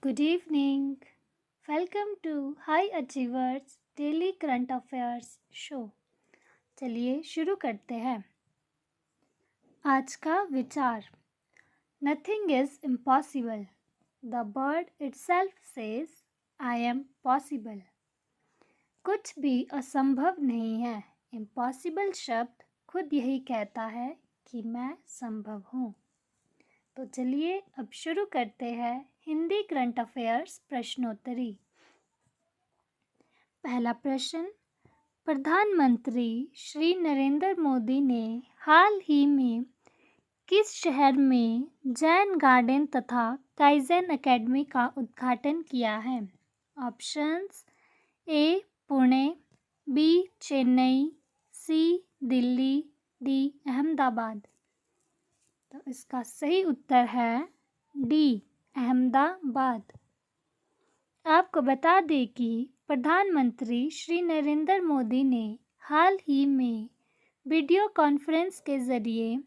Good evening. Welcome to High Achievers Daily Current Affairs Show. चलिए शुरू करते हैं। आज का विचार, Nothing is impossible. The bird itself says, I am possible. कुछ भी असंभव नहीं है। Impossible शब्द खुद यही कहता है कि मैं संभव हूँ। तो चलिए अब शुरू करते हैं हिंदी करंट अफेयर्स प्रश्नोत्तरी। पहला प्रश्न, प्रधानमंत्री श्री नरेंद्र मोदी ने हाल ही में किस शहर में जैन गार्डन तथा काइजन एकेडमी का उद्घाटन किया है? Options A Pune, B Chennai, C Delhi, D Ahmedabad. तो इसका सही उत्तर है डी अहमदाबाद। आपको बता दें कि प्रधानमंत्री श्री नरेंद्र मोदी ने हाल ही में वीडियो कॉन्फ्रेंस के जरिए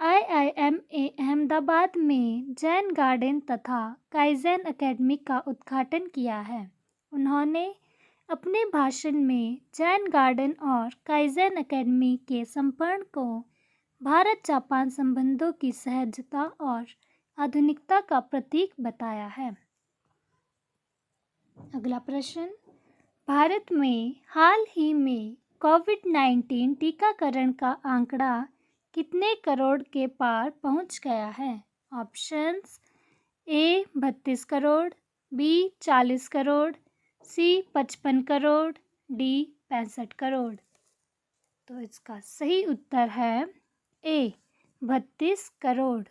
IIMA अहमदाबाद में जैन गार्डन तथा काइजन एकेडमी का उद्घाटन किया है। उन्होंने अपने भाषण में जैन गार्डन और काइजन एकेडमी के समर्पण को भारत जापान संबंधों की सहजता और आधुनिकता का प्रतीक बताया है। अगला प्रश्न, भारत में हाल ही में कोविड-19 टीकाकरण का आंकड़ा कितने करोड़ के पार पहुंच गया है? Options A 32 crore, B 40 crore, C 55 crore, D 65 crore. तो इसका सही उत्तर है ए 32 करोड़।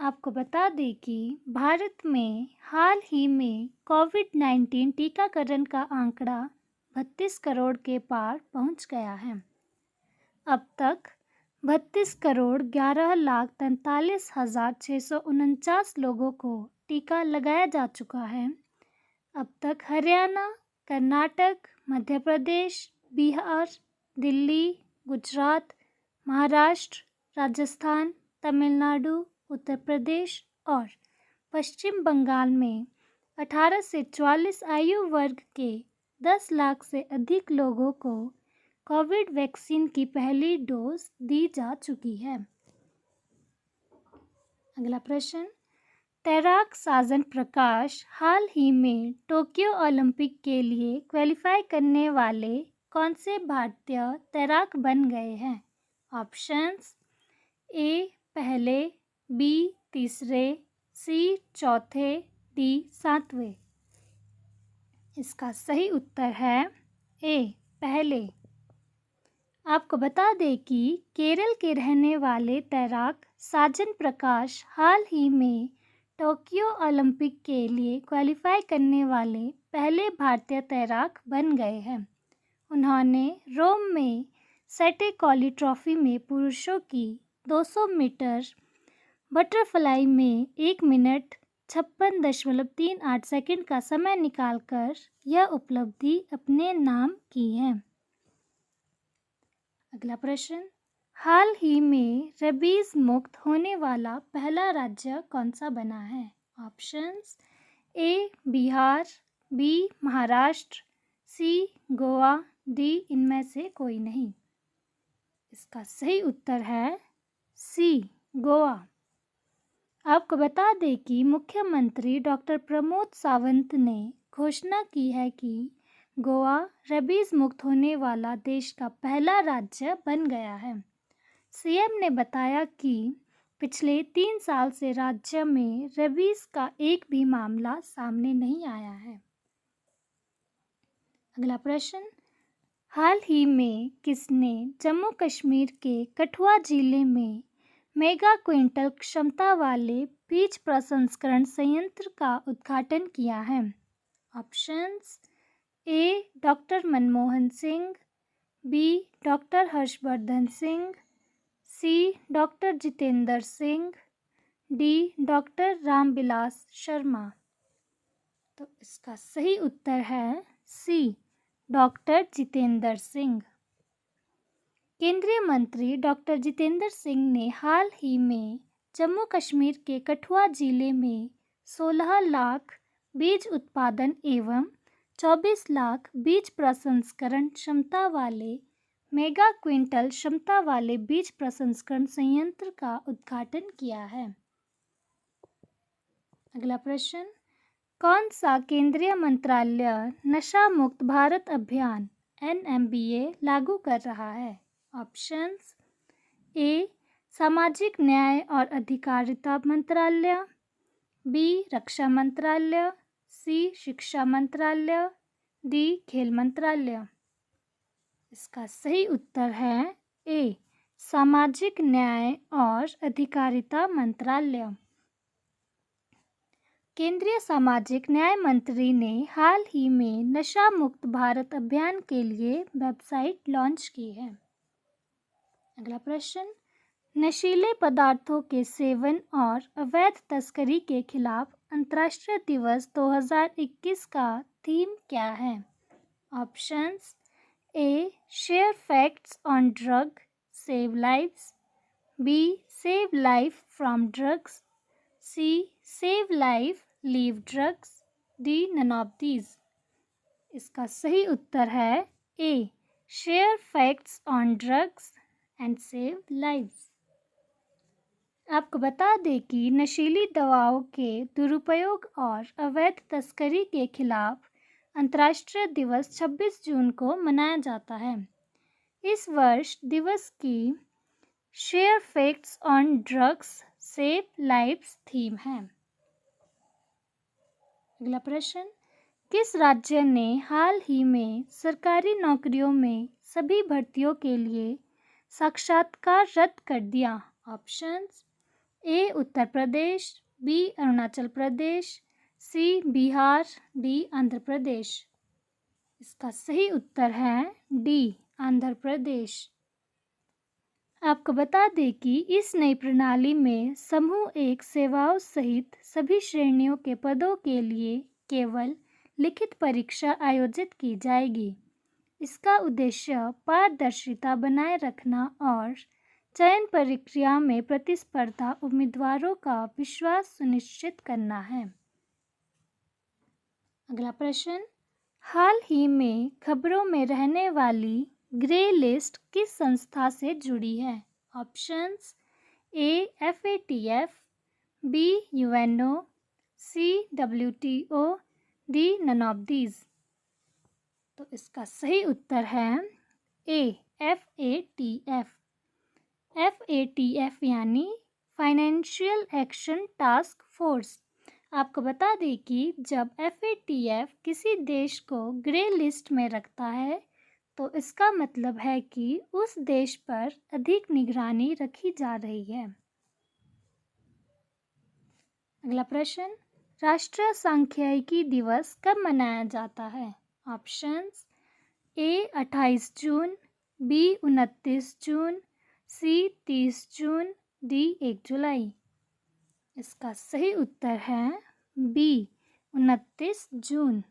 आपको बता दें कि भारत में हाल ही में कोविड-19 टीकाकरण का आंकड़ा 32 करोड़ के पार पहुंच गया है। अब तक 32 करोड़ 11,43,649 लोगों को टीका लगाया जा चुका है। अब तक हरियाणा, कर्नाटक, मध्य प्रदेश, बिहार, दिल्ली, गुजरात, महाराष्ट्र, राजस्थान, तमिलनाडु, उत्तर प्रदेश और पश्चिम बंगाल में 18 से 44 आयु वर्ग के 10 लाख से अधिक लोगों को कोविड वैक्सीन की पहली डोज दी जा चुकी है। अगला प्रश्न, तैराक साजन प्रकाश हाल ही में टोक्यो ओलंपिक के लिए क्वालिफाई करने वाले कौन से भारतीय तैराक बन गए हैं? ऑप्शंस ए पहले, बी तीसरे, सी चौथे, डी 7वें। इसका सही उत्तर है ए पहले। आपको बता दें कि केरल के रहने वाले तैराक साजन प्रकाश हाल ही में टोक्यो ओलंपिक के लिए क्वालिफाई करने वाले पहले भारतीय तैराक बन गए हैं। उन्होंने रोम में सेटे कॉली ट्रॉफी में पुरुषों की 200 मीटर बटरफ्लाई में 1 मिनट 56.38 सेकंड का समय निकालकर यह उपलब्धि अपने नाम की है। अगला प्रश्न, हाल ही में रेबीज मुक्त होने वाला पहला राज्य कौन सा बना है? Options A Bihar, B Maharashtra, C Goa, D इनमें से कोई नहीं। इसका सही उत्तर है सी गोवा। आपको बता दें कि मुख्यमंत्री डॉक्टर प्रमोद सावंत ने घोषणा की है कि गोवा रेबीज मुक्त होने वाला देश का पहला राज्य बन गया है। सीएम ने बताया कि पिछले 3 साल से राज्य में रेबीज का एक भी मामला सामने नहीं आया है। अगला प्रश्न, हाल ही में किसने जम्मू कश्मीर के कठुआ जिले में मेगा क्विंटल क्षमता वाले बीज प्रसंस्करण संयंत्र का उद्घाटन किया है? Options A doctor Manmohan Singh, B doctor Harshvardhan Singh, C doctor Jitendra Singh, D doctor Ramvilas Sharma. तो इसका सही उत्तर है सी डॉक्टर जितेंद्र सिंह। केंद्रीय मंत्री डॉक्टर जितेंद्र सिंह ने हाल ही में जम्मू कश्मीर के कठुआ जिले में 16 लाख बीज उत्पादन एवं 24 लाख बीज प्रसंस्करण क्षमता वाले मेगा क्विंटल क्षमता वाले बीज प्रसंस्करण संयंत्र का उद्घाटन किया है। अगला प्रश्न, कौन सा केंद्रीय मंत्रालय नशा मुक्त भारत अभियान NMBA लागू कर रहा है? ऑप्शंस, ए सामाजिक न्याय और अधिकारिता मंत्रालय, बी रक्षा मंत्रालय, सी शिक्षा मंत्रालय, डी खेल मंत्रालय। इसका सही उत्तर है ए सामाजिक न्याय और अधिकारिता मंत्रालय। केंद्रीय सामाजिक न्याय मंत्री ने हाल ही में नशा मुक्त भारत अभियान के लिए वेबसाइट लॉन्च की है। अगला प्रश्न, नशीले पदार्थों के सेवन और अवैध तस्करी के खिलाफ अंतर्राष्ट्रीय दिवस 2021 का थीम क्या है? Options, A share facts on drug save lives, B save life from drugs, C save life leave drugs, D none of these. इसका सही उत्तर है A share facts on drugs and save lives. आपको बता दें कि नशीली दवाओं के दुरुपयोग और अवैध तस्करी के खिलाफ अंतर्राष्ट्रीय दिवस 26 जून को मनाया जाता है। इस वर्ष दिवस की share facts on drugs save lives theme है। अगला प्रश्न, किस राज्य ने हाल ही में सरकारी नौकरियों में सभी भर्तियों के लिए साक्षात्कार रद्द कर दिया? ऑप्शंस, ए उत्तर प्रदेश, बी अरुणाचल प्रदेश, सी बिहार, डी आंध्र प्रदेश। इसका सही उत्तर है डी आंध्र प्रदेश। आपको बता दें कि इस नई प्रणाली में समूह एक सेवाओं सहित सभी श्रेणियों के पदों के लिए केवल लिखित परीक्षा आयोजित की जाएगी। इसका उद्देश्य पारदर्शिता बनाए रखना और चयन प्रक्रिया में प्रतिस्पर्धा उम्मीदवारों का विश्वास सुनिश्चित करना है। अगला प्रश्न, हाल ही में खबरों में रहने वाली ग्रे लिस्ट किस संस्था से जुड़ी है? Options, A FATF, B UNO, C WTO, D none of these. तो इसका सही उत्तर है ए FATF। FATF यानी फाइनेंशियल एक्शन टास्क फोर्स। आपको बता दें कि जब FATF किसी देश को ग्रे लिस्ट में रखता है तो इसका मतलब है कि उस देश पर अधिक निगरानी रखी जा रही है। अगला प्रश्न, राष्ट्रीय सांख्यिकी दिवस कब मनाया जाता है? ऑप्शंस, ए 28 जून, बी 29 जून, सी 30 जून, डी 1 जुलाई। इसका सही उत्तर है बी 29 जून।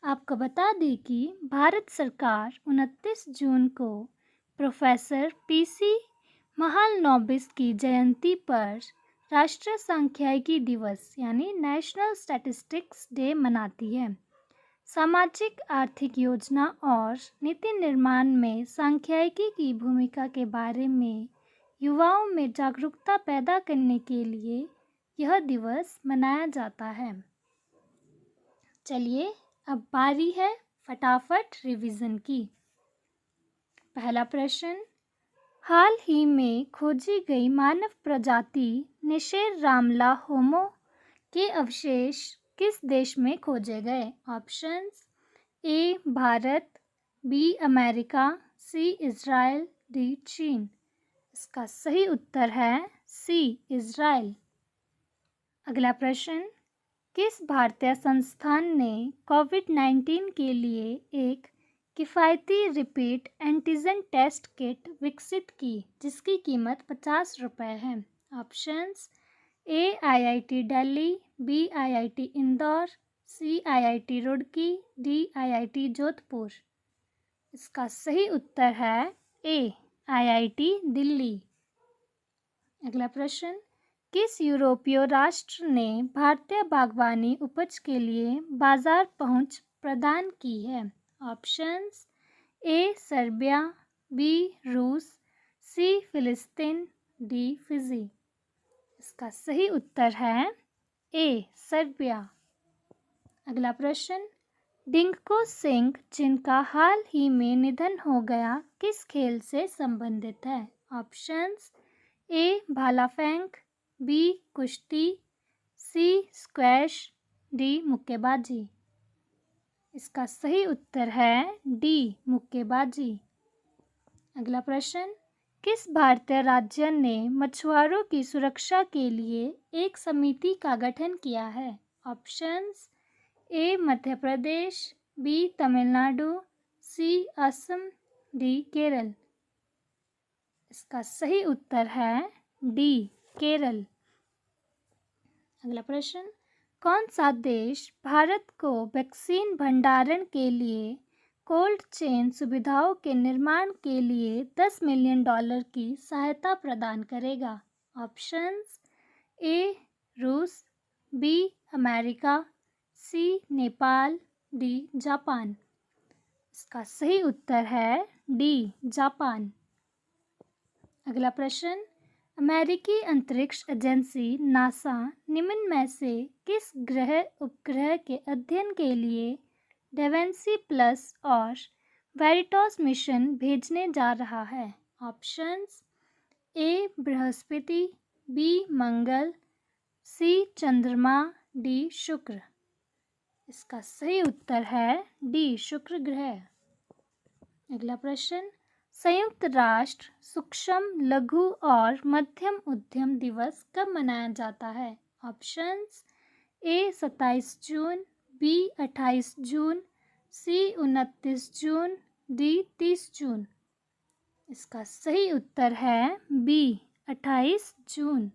आपको बता दें कि भारत सरकार 29 जून को प्रोफेसर PC महालनोबिस की जयंती पर राष्ट्रीय सांख्यिकी दिवस यानी नेशनल स्टैटिस्टिक्स डे मनाती है। सामाजिक आर्थिक योजना और नीति निर्माण में सांख्यिकी की भूमिका के बारे में युवाओं में जागरूकता पैदा करने के लिए यह दिवस मनाया जाता है। चलिए अब बारी है फटाफट रिवीजन की। पहला प्रश्न, हाल ही में खोजी गई मानव प्रजाति निशेर-रामला होमो के अवशेष किस देश में खोजे गए? ऑप्शंस, ए भारत, बी अमेरिका, सी इज़राइल, डी चीन। इसका सही उत्तर है सी इज़राइल। अगला प्रश्न, किस भारतीय संस्थान ने कोविड-19 के लिए एक किफ़ायती रिपीट एंटीजन टेस्ट किट विकसित की जिसकी कीमत 50 रुपये है? Options, A IIT Delhi, B IIT Indore, C IIT Roorkee, D IIT Jodhpur. इसका सही उत्तर है ए IIT दिल्ली। अगला प्रश्न, किस यूरोपीय राष्ट्र ने भारतीय बागवानी उपज के लिए बाजार पहुंच प्रदान की है? ऑप्शंस: ए सर्बिया, बी रूस, सी फिलिस्तीन, डी फिजी। इसका सही उत्तर है ए सर्बिया। अगला प्रश्न, डिंगको सिंह जिनका हाल ही में निधन हो गया किस खेल से संबंधित है? ऑप्शंस: ए भाला फेंक, बी कुश्ती, सी स्क्वैश, डी मुक्केबाजी। इसका सही उत्तर है डी मुक्केबाजी। अगला प्रश्न, किस भारतीय राज्य ने मछुआरों की सुरक्षा के लिए एक समिति का गठन किया है? ऑप्शंस: ए मध्य प्रदेश, बी तमिलनाडु, सी असम, डी केरल। इसका सही उत्तर है डी केरल। अगला प्रश्न, कौन सा देश भारत को वैक्सीन भंडारण के लिए कोल्ड चेन सुविधाओं के निर्माण के लिए $10 मिलियन की सहायता प्रदान करेगा? ऑप्शंस: ए रूस, बी अमेरिका, सी नेपाल, डी जापान। इसका सही उत्तर है डी जापान। अगला प्रश्न, अमेरिकी अंतरिक्ष एजेंसी नासा निम्न में से किस ग्रह उपग्रह के अध्ययन के लिए डेवेंसी प्लस और वेरिटॉस मिशन भेजने जा रहा है? ऑप्शंस: ए बृहस्पति, बी मंगल, सी चंद्रमा, डी शुक्र। इसका सही उत्तर है डी शुक्र ग्रह। अगला प्रश्न, संयुक्त राष्ट्र सूक्ष्म, लघु और मध्यम उद्यम दिवस कब मनाया जाता है? ऑप्शंस: ए 27 जून, बी 28 जून, सी 29 जून, डी 30 जून। इसका सही उत्तर है बी 28 जून।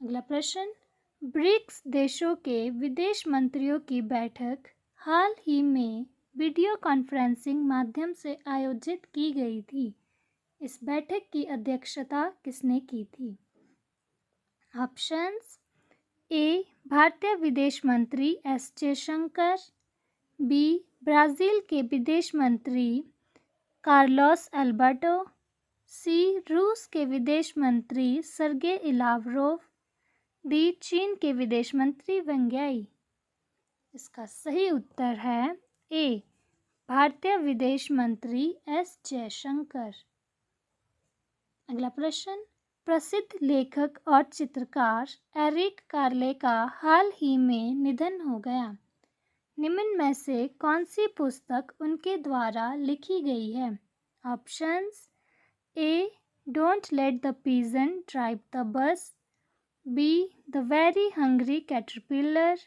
अगला प्रश्न, ब्रिक्स देशों के विदेश मंत्रियों की बैठक हाल ही में वीडियो कॉन्फ्रेंसिंग माध्यम से आयोजित की गई थी। इस बैठक की अध्यक्षता किसने की थी? ऑप्शंस: ए भारतीय विदेश मंत्री एस जयशंकर, बी ब्राज़ील के विदेश मंत्री कार्लोस अल्बर्टो, सी रूस के विदेश मंत्री सर्गेई लावरोव, डी चीन के विदेश मंत्री वेंग यी। इसका सही उत्तर है ए भारतीय विदेश मंत्री एस जयशंकर। अगला प्रश्न, प्रसिद्ध लेखक और चित्रकार एरिक कार्ले का हाल ही में निधन हो गया। निम्न में से कौन सी पुस्तक उनके द्वारा लिखी गई है? Options: A don't let the pigeon drive the bus, B the very hungry caterpillar,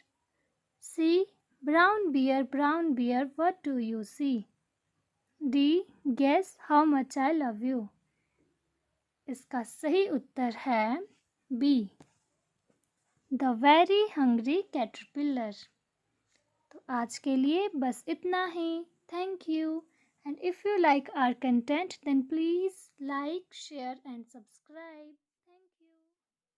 C brown bear what do you see, D guess how much I love you. इसका सही उत्तर है B the very hungry caterpillar. तो आज के लिए बस इतना ही। Thank you, and if you like our content, then please like, share and subscribe.